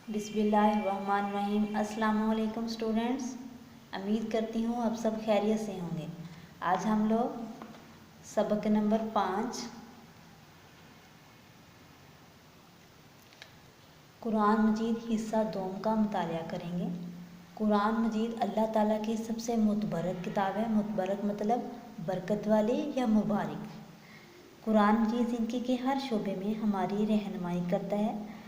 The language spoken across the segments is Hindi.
बिस्मिल्लाहिर्रहमानिर्रहीम। अस्सलाम वालेकुम स्टूडेंट्स। उम्मीद करती हूँ आप सब खैरियत से होंगे। आज हम लोग सबक नंबर 5 कुरान मजीद हिस्सा दोम का मुतालिया करेंगे। कुरान मजीद अल्लाह ताला की सबसे मुतबरक किताब है। मुतबरक मतलब बरकत वाली या मुबारक। कुरान मजीद ज़िंदगी के हर शोबे में हमारी रहनुमाई करता है।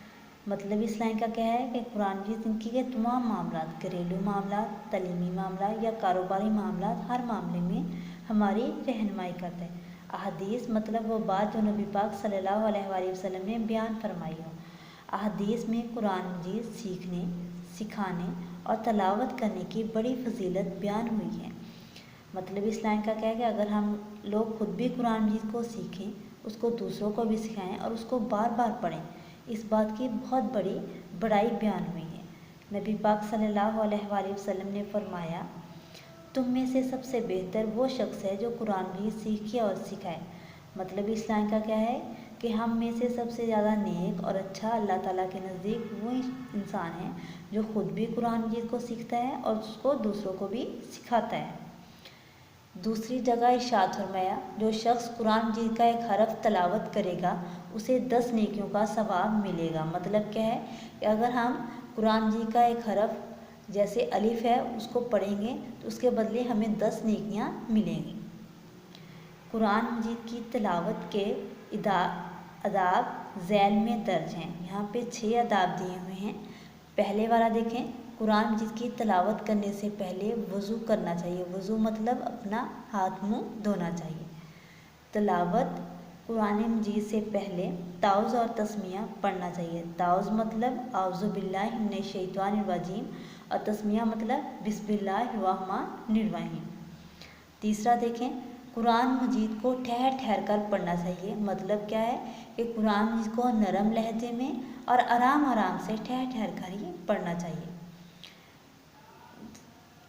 मतलब इस लाइन का क्या है कि कुरान मजीद ज़िंदगी के तमाम मामला, घरेलू मामला, तलीमी मामला या कारोबारी मामला, हर मामले में हमारी रहनुमाई करता है। अहदीस मतलब वो बात जो नबी पाक सल्लल्लाहु अलैहि वसल्लम ने बयान फरमाई हो। अहदीस में कुरान मजीद सीखने, सिखाने और तलावत करने की बड़ी फजीलत बयान हुई है। मतलब इस लाइन का क्या है कि अगर हम लोग खुद भी कुरान मजीद को सीखें, उसको दूसरों को भी सिखाएं और उसको बार बार पढ़ें, इस बात की बहुत बड़ी बड़ाई बयान हुई है। नबी पाक सल्लल्लाहु अलैहि वसल्लम ने फरमाया, तुम में से सबसे बेहतर वो शख्स है जो कुरान मजीद सीखे और सिखाए। मतलब इस लाइन का क्या है कि हम में से सबसे ज़्यादा नेक और अच्छा अल्लाह ताला के नज़दीक वो इंसान है जो खुद भी कुरान मजीद को सीखता है और उसको दूसरों को भी सिखाता है। दूसरी जगह इरशाद फरमाया, जो शख्स कुरान मजीद का एक हरफ तलावत करेगा उसे 10 नेकियों का सवाब मिलेगा। मतलब क्या है कि अगर हम कुरान मजीद का एक हरफ जैसे अलिफ है उसको पढ़ेंगे तो उसके बदले हमें 10 नेकियां मिलेंगी। कुरान मजीद की तिलावत के अदाब ज़ैल में दर्ज हैं। यहाँ पे 6 अदाब दिए हुए हैं। पहले वाला देखें, कुरान मजीद की तिलावत करने से पहले वज़ू करना चाहिए। वज़ू मतलब अपना हाथ मुंह धोना चाहिए। तिलावत कुरान मजीद से पहले ताउज़ और तस्मिया पढ़ना चाहिए। ताउज़ मतलब आउज़ु बिल्लाहि मिनश शैतानिर रजीम और तस्मिया मतलब बिस्मिल्लाहिर्रहमानिर्रहीम। तीसरा देखें, कुरान मजीद को ठहर ठहर कर पढ़ना चाहिए। मतलब क्या है कि कुरान मजीद को नरम लहजे में और आराम आराम से ठहर ठहर कर ही पढ़ना चाहिए।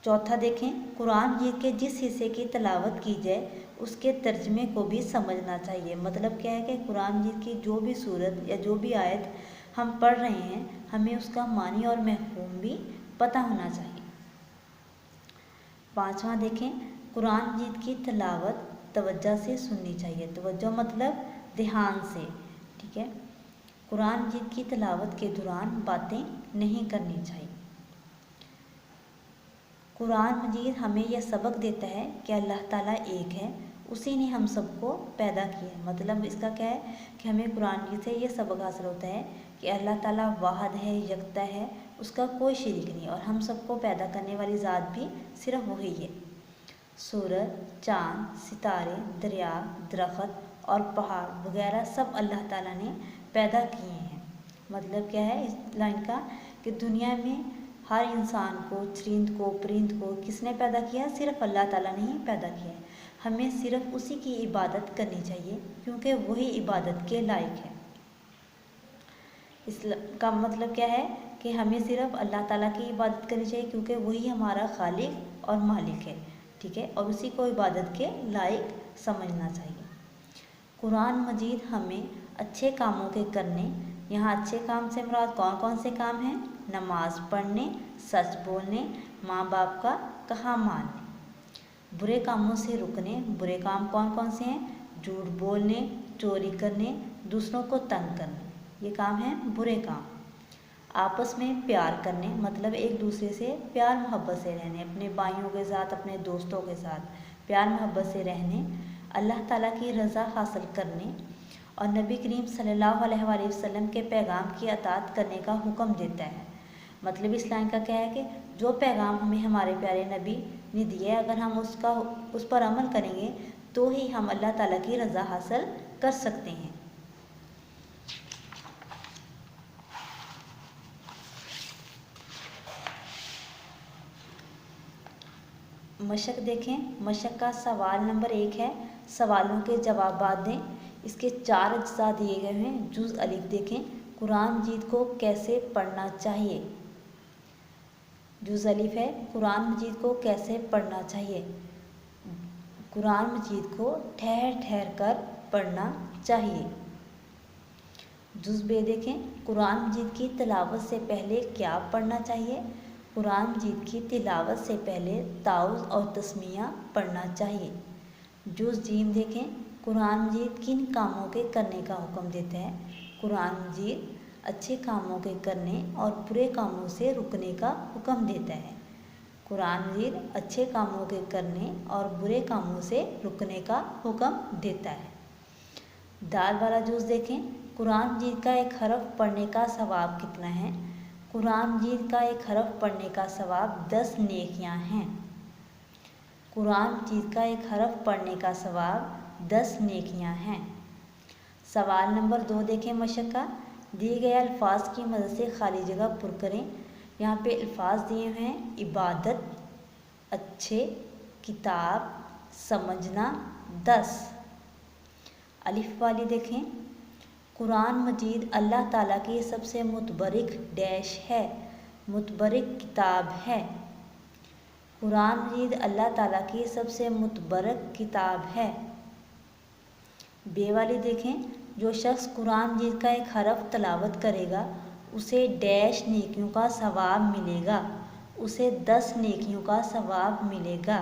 चौथा देखें, कुरान मजीद के जिस हिस्से की तिलावत की जाए उसके तर्जमे को भी समझना चाहिए। मतलब क्या है कि कुरान मजीद की जो भी सूरत या जो भी आयत हम पढ़ रहे हैं हमें उसका मानी और महफूम भी पता होना चाहिए। पांचवा देखें, कुरान मजीद की तिलावत तवज्जो से सुननी चाहिए। तवज्जो मतलब ध्यान से, ठीक है। कुरान मजीद की तिलावत के दौरान बातें नहीं करनी चाहिए। कुरान मजीद हमें यह सबक देता है कि अल्लाह ताला एक है, उसी ने हम सबको पैदा किया है। मतलब इसका क्या है कि हमें कुरान मजीद से ये सबक हासिल होता है कि अल्लाह ताला वाहिद है, यकता है, उसका कोई शरीक नहीं और हम सबको पैदा करने वाली ज़ात भी सिर्फ वही है। सूरज, चाँद, सितारे, दरिया, दरख्त और पहाड़ वगैरह सब अल्लाह ताला ने पैदा किए हैं। मतलब क्या है इस लाइन का कि दुनिया में हर इंसान को, चरिंद को, परिंद को किसने पैदा किया? सिर्फ अल्लाह ताला ने ही पैदा किया है। हमें सिर्फ उसी की इबादत करनी चाहिए क्योंकि वही इबादत के लायक है। इसका मतलब क्या है कि हमें सिर्फ अल्लाह ताला की इबादत करनी चाहिए क्योंकि वही हमारा खालिक और मालिक है, ठीक है, और उसी को इबादत के लायक समझना चाहिए। कुरान मजीद हमें अच्छे कामों के करने, यहाँ अच्छे काम से मुराद कौन कौन से काम हैं? नमाज पढ़ने, सच बोलने, माँ बाप का कहा मानने, बुरे कामों से रुकने। बुरे काम कौन कौन से हैं? झूठ बोलने, चोरी करने, दूसरों को तंग करने, ये काम हैं बुरे काम। आपस में प्यार करने, मतलब एक दूसरे से प्यार मोहब्बत से रहने, अपने भाइयों के साथ, अपने दोस्तों के साथ प्यार मोहब्बत से रहने, अल्लाह ताला की रज़ा हासिल करने और नबी करीम सल्लल्लाहु अलैहि वसल्लम के पैगाम की अतात करने का हुक्म देता है। मतलब इस लाइन का क्या है कि जो पैगाम हमें हमारे प्यारे नबी ने दिए, अगर हम उस पर अमल करेंगे तो ही हम अल्लाह ताला की रज़ा हासिल कर सकते हैं। मशक देखें, मशक का सवाल नंबर 1 है, सवालों के जवाब दें। इसके 4 अज्जा दिए गए हैं। जुज़ अलिफ देखें, कुरान मजीद को कैसे पढ़ना चाहिए। जुज़ अलिफ है, कुरान मजीद को कैसे पढ़ना चाहिए। कुरान मजीद को ठहर ठहर कर पढ़ना चाहिए। जुज़ बे देखें, कुरान मजीद की तिलावत से पहले क्या पढ़ना चाहिए? कुरान मजीद की तिलावत से पहले ताउज़ और तस्मिया पढ़ना चाहिए। जुज़ जीम देखें, कुरान मजीद किन कामों के करने का हुक्म देता है? कुरान मजीद अच्छे कामों के करने और बुरे कामों से रुकने का हुक्म देता है। कुरान मजीद अच्छे कामों के करने और बुरे कामों से रुकने का हुक्म देता है। दाल वाला जुज़ देखें, कुरान मजीद का एक हरफ पढ़ने का सवाब कितना है? कुरान मजीद का एक हरफ पढ़ने का सवाब 10 नेकियां हैं। कुरान मजीद का एक हरफ पढ़ने का सवाब 10 नेकियां हैं। सवाल नंबर 2 देखें, मशक्क़ा दिए गए अल्फाज की मदद से खाली जगह पुर करें। यहाँ पे अल्फाज दिए हैं इबादत, अच्छे, किताब, समझना, 10। अलिफ वाली देखें, कुरान मजीद अल्लाह ताला की सबसे मुतबरिक डैश है, मुतबरिक किताब है। कुरान मजीद अल्लाह ताला की सबसे मुतबरक किताब है। बे वाली देखें, जो शख्स कुरान मजीद का एक हरफ तलावत करेगा उसे डैश नेकियों का सवाब मिलेगा, उसे 10 नेकियों का सवाब मिलेगा,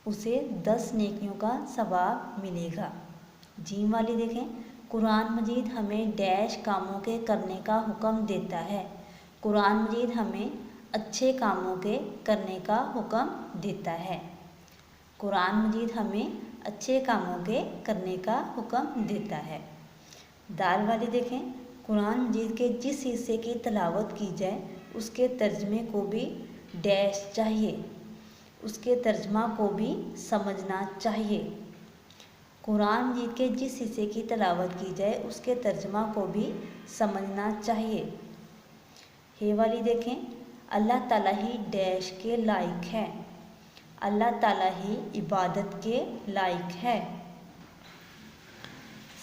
उसे 10 नेकियों का सवाब मिलेगा। जीम वाली देखें, कुरान मजीद हमें डैश कामों के करने का हुक्म देता है। कुरान मजीद हमें अच्छे कामों के करने का हुक्म देता है। कुरान मजीद हमें अच्छे कामों के करने का हुक्म देता है। दाल वाली देखें, कुरान मजीद के जिस हिस्से की तिलावत की जाए उसके तर्जमे को भी डैश चाहिए, उसके तर्जमा को भी समझना चाहिए। कुरान मजीद के जिस हिस्से की तिलावत की जाए उसके तर्जमा को भी समझना चाहिए। हे वाली देखें, अल्लाह ताला ही डैश के लायक है, अल्लाह ताला ही इबादत के लायक है।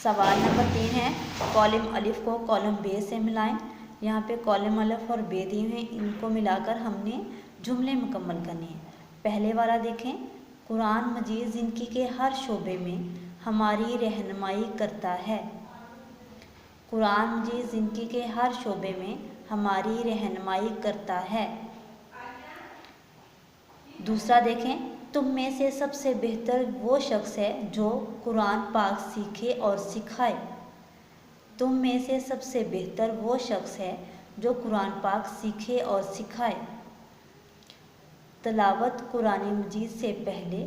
सवाल नंबर 3 है, कॉलम अलिफ को कॉलम बे से मिलाएं। यहाँ पे कॉलम अलिफ और बे दिए हैं, इनको मिलाकर हमने जुमले मुकम्मल करने हैं। पहले वाला देखें, कुरान मजीद ज़िंदगी के हर शोबे में हमारी रहनुमाई करता है। कुरान मजीद ज़िंदगी के हर शोबे में हमारी रहनुमाई करता है। दूसरा देखें, तुम में से सबसे बेहतर वो शख्स है जो कुरान पाक सीखे और सिखाए। तुम में से सबसे बेहतर वो शख्स है जो कुरान पाक सीखे और सिखाए। तिलावत कुरान मजीद से पहले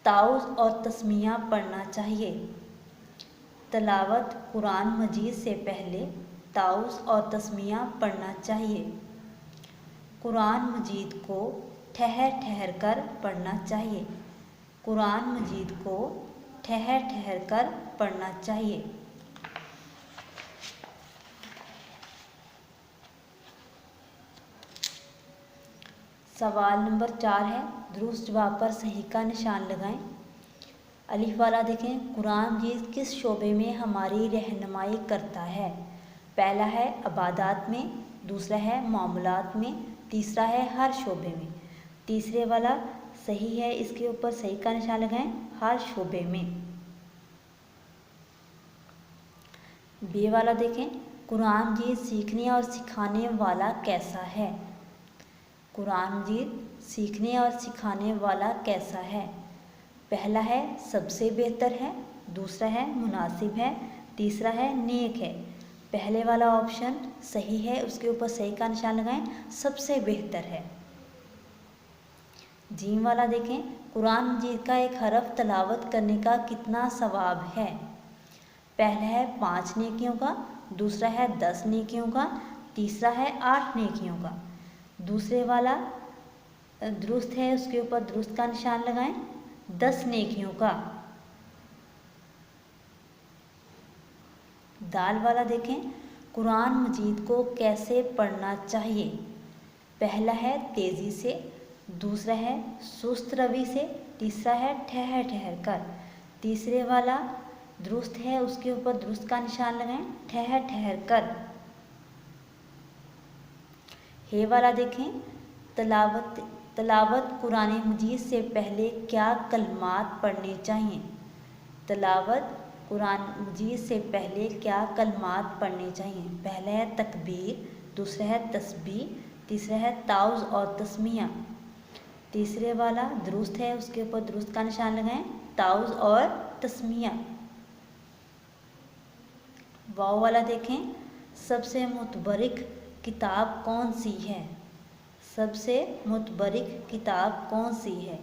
ताउज़ और तस्मिया पढ़ना चाहिए। तिलावत कुरान मजीद से पहले ताउज़ और तस्मिया पढ़ना चाहिए। कुरान मजीद को ठहर ठहर कर पढ़ना चाहिए। कुरान मजीद को ठहर ठहर कर पढ़ना चाहिए। सवाल नंबर 4 है, दुरुस्त जवाब पर सही का निशान लगाएं। अलिफ वाला देखें, कुरान मजीद किस शोबे में हमारी रहनुमाई करता है? पहला है इबादत में, दूसरा है मामलात में, तीसरा है हर शोबे में। तीसरे वाला सही है, इसके ऊपर सही का निशान लगाएं, हर शोबे में। बे वाला देखें, कुरान मजीद सीखने और सिखाने वाला कैसा है? कुरान मजीद सीखने और सिखाने वाला कैसा है? पहला है सबसे बेहतर है, दूसरा है मुनासिब है, तीसरा है नेक है। पहले वाला ऑप्शन सही है, उसके ऊपर सही का निशान लगाएं, सबसे बेहतर है। जीम वाला देखें, कुरान मजीद का एक हरफ तलावत करने का कितना सवाब है? पहला है 5 नेकियों का, दूसरा है 10 नेकियों का, तीसरा है 8 नेकियों का। दूसरे वाला दुरुस्त है, उसके ऊपर दुरुस्त का निशान लगाएं, 10 नेकियों का। दाल वाला देखें, कुरान मजीद को कैसे पढ़ना चाहिए? पहला है तेज़ी से, दूसरा है सुस्त रवि से, तीसरा है ठहर ठहर कर। तीसरे वाला दुरुस्त है, उसके ऊपर दुरुस्त का निशान लगाएं, ठहर ठहर कर। हे वाला देखें, तलावत कुरान मजीद से पहले क्या कलमात पढ़ने चाहिए? तलावत कुरान मजीद से पहले क्या कलमात पढ़ने चाहिए? पहला है तकबीर, दूसरा है तस्बीह, तीसरा है ताउज़ और तस्मिया। तीसरे वाला दुरुस्त है, उसके ऊपर दुरुस्त का निशान लगाएं, ताउज़ और तस्मिया। वाव वाला देखें, सबसे मुतबरिक किताब कौन सी है? सबसे मुतबरिक किताब कौन सी है?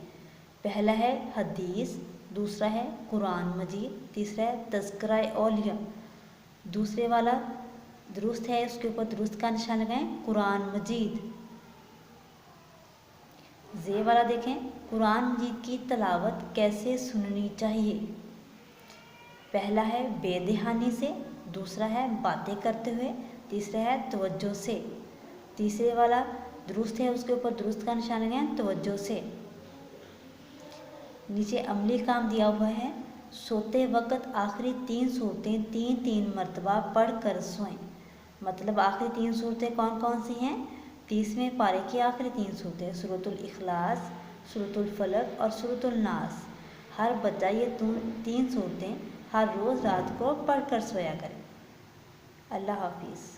पहला है हदीस, दूसरा है कुरान मजीद, तीसरा है तज़किरा औलिया। दूसरे वाला दुरुस्त है, उसके ऊपर दुरुस्त का निशान लगाएं, कुरान मजीद। जे वाला देखें, कुरान मजीद की तलावत कैसे सुननी चाहिए? पहला है बेदहानी से, दूसरा है बातें करते हुए, तीसरा है तवज्जो से। तीसरे वाला दुरुस्त है, उसके ऊपर दुरुस्त का निशान लगाएं, तवज्जो से। नीचे अमली काम दिया हुआ है, सोते वक्त आखिरी 3 सूरतें 3-3 मरतबा पढ़ कर सोएं। मतलब आखिरी 3 सूरतें कौन कौन सी हैं? 30वें पारे की आखिरी 3 सूरतें, सूरतुल इखलास, सूरतुल फलक और सूरतुल नास। हर बच्चा ये 3 सूरतें हर रोज़ रात को पढ़ कर सोया करें। अल्लाह हाफिज़।